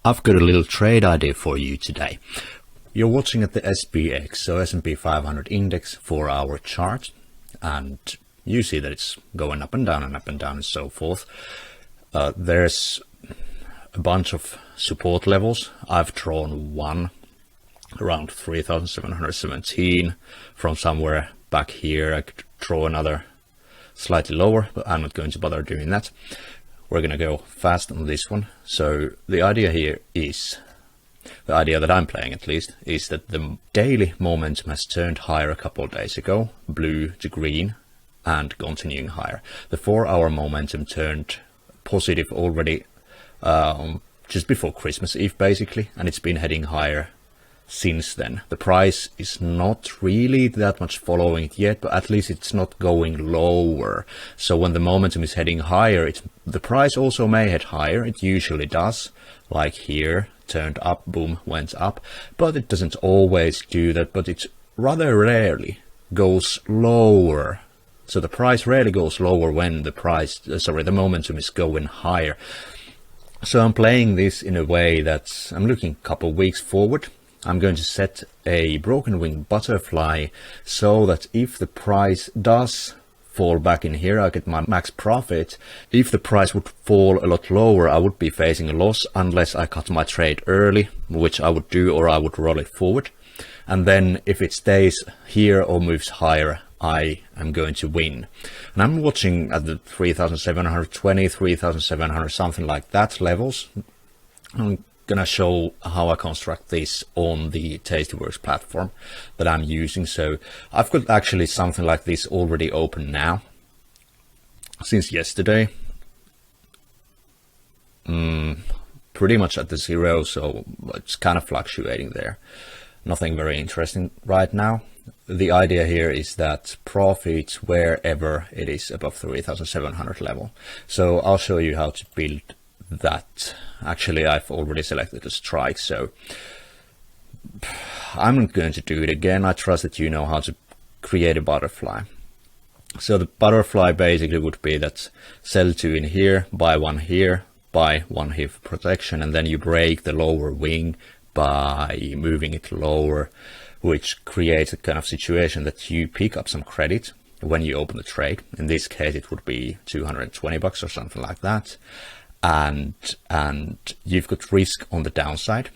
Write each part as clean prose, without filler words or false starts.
I've got a little trade idea for you today. You're watching at the SPX, so S&P 500 index 4-hour chart, and you see that it's going up and down and so forth. There's a bunch of support levels. I've drawn one around 3,717 from somewhere back here. I could draw another slightly lower, but I'm not going to bother doing that. We're going to go fast on this one. So the idea here is, the idea that I'm playing at least, is that the daily momentum has turned higher a couple of days ago, blue to green, and continuing higher. The 4-hour momentum turned positive already just before Christmas Eve basically, and it's been heading higher since then. The price is not really that much following it yet, but at least it's not going lower. So when the momentum is heading higher, the price also may head higher. It usually does, like here, turned up, boom, went up, but it doesn't always do that, but it rather rarely goes lower. So the price rarely goes lower when the momentum is going higher. So I'm playing this in a way that I'm looking a couple weeks forward. I'm going to set a broken wing butterfly so that if the price does fall back in here, I get my max profit. If the price would fall a lot lower, I would be facing a loss unless I cut my trade early, which I would do, or I would roll it forward. And then if it stays here or moves higher, I am going to win. And I'm watching at the 3,720, 3,700, something like that levels. I'm gonna show how I construct this on the Tastyworks platform that I'm using. So I've got actually something like this already open now since yesterday, pretty much at the zero, so it's kind of fluctuating there. Nothing very interesting right now. The idea here is that profits wherever it is above 3,700 level. So I'll show you how to build that. Actually, I've already selected a strike, so I'm not going to do it again. I trust that you know how to create a butterfly. So the butterfly basically would be that sell 2 in here, buy 1 here, buy 1 here for protection, and then you break the lower wing by moving it lower, which creates a kind of situation that you pick up some credit when you open the trade. In this case, it would be $220 or something like that. And you've got risk on the downside,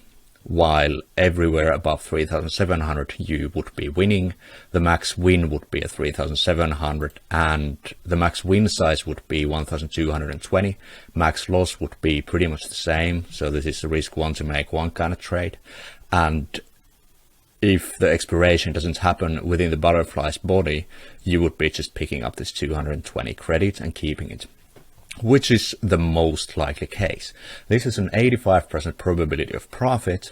while everywhere above 3,700 you would be winning. The max win would be at 3,700, and the max win size would be 1,220. Max loss would be pretty much the same. So this is the risk 1 to make 1 kind of trade. And if the expiration doesn't happen within the butterfly's body, you would be just picking up this 220 credit and keeping it, which is the most likely case. This is an 85% probability of profit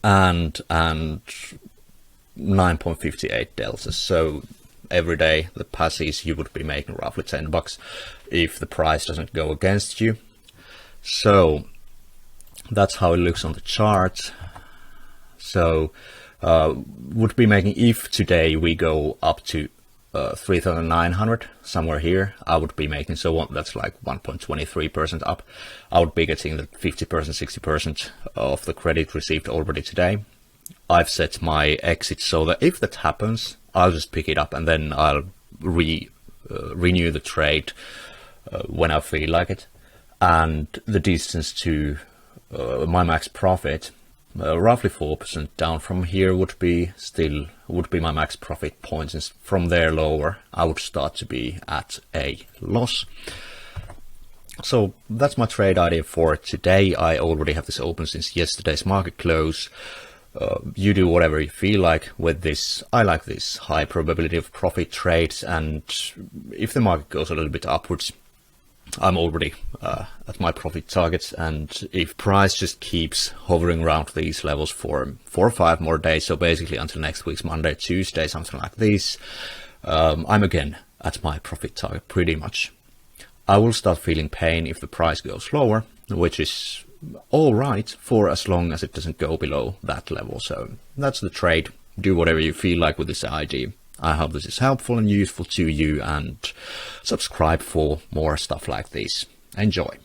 and 9.58 deltas. So every day the passes, you would be making roughly $10 if the price doesn't go against you. So that's how it looks on the chart. So would be making, if today we go up to 3,900 somewhere here, I would be making, so that's like 1.23% up. I would be getting the 50%, 60% of the credit received already today. I've set my exit so that if that happens, I'll just pick it up and then I'll renew the trade when I feel like it. And the distance to my max profit, roughly 4% down from here would be my max profit points, and from there lower I would start to be at a loss. So that's my trade idea for today. I already have this open since yesterday's market close. You do whatever you feel like with this. I like this high probability of profit trades, and if the market goes a little bit upwards, I'm already at my profit targets, and if price just keeps hovering around these levels for 4 or 5 more days, so basically until next week's Monday, Tuesday, something like this, I'm again at my profit target pretty much. I will start feeling pain if the price goes lower, which is all right for as long as it doesn't go below that level. So that's the trade. Do whatever you feel like with this idea. I hope this is helpful and useful to you, and subscribe for more stuff like this. Enjoy.